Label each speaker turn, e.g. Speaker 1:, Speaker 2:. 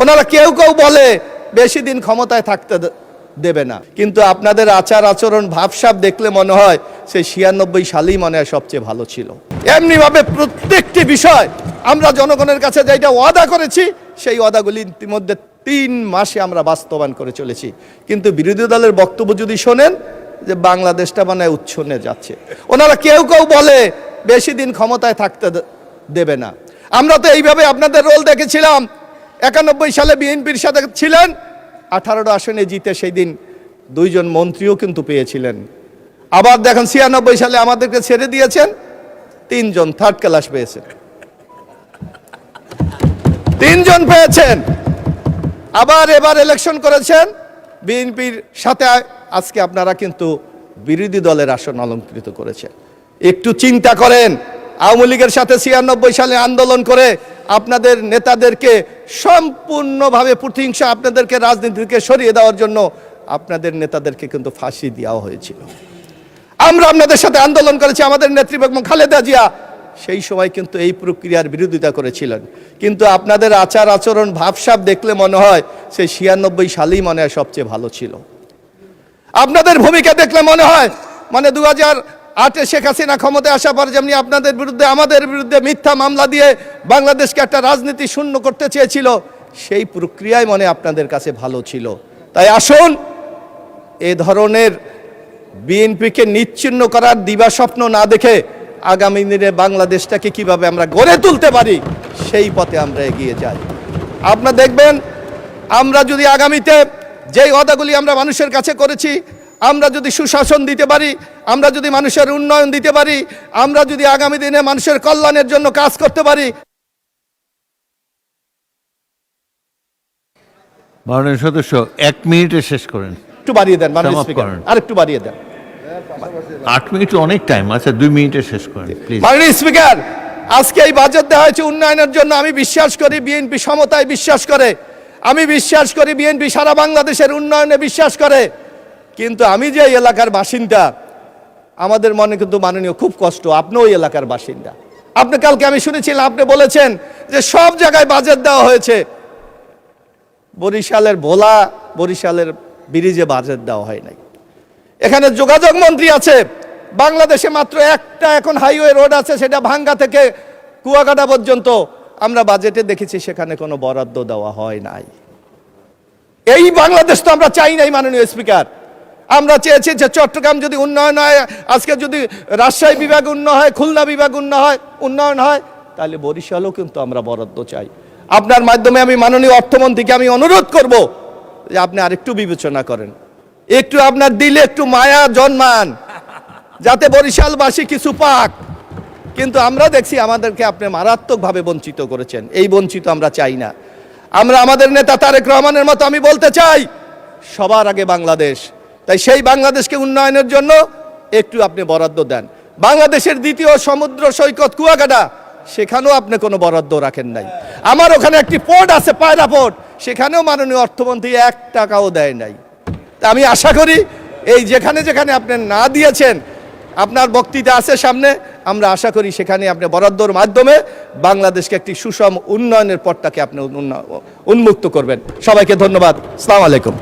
Speaker 1: ওনারা কেউ কেউ বলে বেশি দিন ক্ষমতায় থাকতে দেবে না, কিন্তু আপনাদের আচার আচরণ ভাবসাব দেখলে মনে হয় সেই 96 সালেই মনে হয় সবচেয়ে ভালো ছিল। এমনিভাবে প্রত্যেকটি বিষয় আমরা জনগণের কাছে যেটা ওয়াদা করেছি সেই ওয়াদাগুলি ইতিমধ্যে 3 মাসে আমরা বাস্তবায়ন করে চলেছি। কিন্তু বিরোধী দলের বক্তব্য যদি শোনেন যে বাংলাদেশটা মানে উচ্ছন্নে যাচ্ছে, ওনারা কেউ কেউ বলে বেশি দিন ক্ষমতায় থাকতে দেবে না। আমরা তো এইভাবে আপনাদের রোল দেখেছিলাম। 91 সালে বিএনপির সাথে ছিলেন, 18টা আসনে জিতে সেই দিন 2 জন মন্ত্রীও কিন্তু পেয়েছিলেন। আবার দেখেন 96 সালে আমাদেরকে ছেড়ে দিয়েছেন, 3 জন থার্ড ক্লাস পেয়েছেন, 3 জন পেয়েছেন। আবার এবার ইলেকশন করেছেন বিএনপির সাথে, আজকে আপনারা কিন্তু বিরোধী দলের আসন অলঙ্কৃত করেছেন। একটু চিন্তা করেন, আওয়ামী লীগের সাথে 96 সালে আন্দোলন করে আপনাদের নেতাদেরকে সম্পূর্ণভাবে প্রতিহিংসা আপনাদেরকে রাজনীতি থেকে সরিয়ে দেওয়ার জন্য আপনাদের নেতাদেরকে কিন্তু ফাঁসি দেওয়া হয়েছিল। আমরা আপনাদের সাথে আন্দোলন করেছি, আমাদের নেত্রী বেগম খালেদা জিয়া সেই সময় কিন্তু এই প্রক্রিয়ার বিরোধিতা করেছিলেন। কিন্তু আপনাদের আচার আচরণ ভাবসাব দেখলে মনে হয় সেই 96 সালেই মনে হয় সবচেয়ে ভালো ছিল। আপনাদের ভূমিকা দেখলে মনে হয় মানে 2008-এ শেখ হাসিনা ক্ষমতায় আসার পর যেমনি আপনাদের বিরুদ্ধে আমাদের বিরুদ্ধে মিথ্যা মামলা দিয়ে বাংলাদেশকে একটা রাজনীতি শূন্য করতে চেয়েছিল, সেই প্রক্রিয়ায় মনে আপনাদের কাছে ভালো ছিল। তাই আসুন এ ধরনের বিএনপিকে নিচ্ছিন্ন করার দিবাস্বপ্ন না দেখে আগামী দিনে বাংলাদেশটাকে কিভাবে আমরা গড়ে তুলতে পারি সেই পথে আমরা এগিয়ে যাই। আপনারা দেখবেন আমরা যদি আগামীতে যেই ওয়াদাগুলি আমরা মানুষের কাছে করেছি, আমরা যদি সুশাসন দিতে পারি, আমরা যদি মানুষের উন্নয়ন দিতে পারি, আমরা যদি আগামী দিনে মানুষের কল্যাণের জন্য কাজ করতে পারি।
Speaker 2: মাননীয় সদস্য 1 মিনিটে শেষ করেন।
Speaker 1: একটু বাড়িয়ে দেন মাননীয় স্পিকার, আর একটু বাড়িয়ে দেন।
Speaker 2: 8 মিনিট অনেক টাইম, আচ্ছা 2 মিনিটে শেষ করেন প্লিজ।
Speaker 1: মাননীয় স্পিকার, আজকে এই বাজেট দেওয়া হয়েছে উন্নয়নের জন্য। আমি বিশ্বাস করি বিএনপি সমতায় বিশ্বাস করে, আমি বিশ্বাস করি বিএনপি সারা বাংলাদেশের উন্নয়নে বিশ্বাস করে। কিন্তু আমি যে এলাকার বাসিন্দা, আমাদের মনে কিন্তু মাননীয় খুব কষ্ট। আপনি ওই এলাকার বাসিন্দা, আপনি কালকে আমি শুনেছিলাম আপনি বলেছেন যে সব জায়গায় বাজেট দেওয়া হয়েছে, বরিশালের ভোলা বরিশালের ব্রিজে বাজেট দেওয়া হয় নাই। এখানে যোগাযোগ মন্ত্রী আছে, বাংলাদেশে মাত্র একটা এখন হাইওয়ে রোড আছে, সেটা ভাঙ্গা থেকে কুয়াকাটা পর্যন্ত। আমরা বাজেটে দেখেছি সেখানে কোনো বরাদ্দ দেওয়া হয় নাই। এই বাংলাদেশ তো আমরা চাই নাই মাননীয় স্পিকার। আমরা চেয়েছি যে চট্টগ্রাম যদি উন্নয়ন হয়, আজকে যদি রাজশাহী বিভাগ উন্নয়ন হয়, খুলনা বিভাগ উন্নয়ন হয়, তাহলে বরিশালও কিন্তু আমরা বরাদ্দ চাই। আপনার মাধ্যমে আমি মাননীয় অর্থমন্ত্রীকে আমি অনুরোধ করব যে আপনি আরেকটু বিবেচনা করেন, একটু আপনার দিলে একটু মায়া জন্মান, যাতে বরিশালবাসী কিছু পাক। কিন্তু আমরা দেখছি আমাদেরকে আপনি মারাত্মকভাবে বঞ্চিত করেছেন। এই বঞ্চিত আমরা চাই না। আমরা আমাদের নেতা তারেক রহমানের মতো আমি বলতে চাই সবার আগে বাংলাদেশ। তাই সেই বাংলাদেশকে উন্নয়নের জন্য একটু আপনি বরাদ্দ দেন। বাংলাদেশের দ্বিতীয় সমুদ্র সৈকত কুয়াকাটা, সেখানেও আপনি কোনো বরাদ্দ রাখেন নাই। আমার ওখানে একটি পোর্ট আছে, পায়রা পোর্ট, সেখানেও মাননীয় অর্থমন্ত্রী 1 টাকাও দেয় নাই। তা আমি আশা করি এই যেখানে যেখানে আপনি না দিয়েছেন, আপনার বক্তৃতা আছে সামনে, আমরা আশা করি সেখানে আপনি বরাদ্দর মাধ্যমে বাংলাদেশকে একটি সুষম উন্নয়নের পথটাকে আপনি উন্মুক্ত করবেন। সবাইকে ধন্যবাদ। আসসালামু আলাইকুম।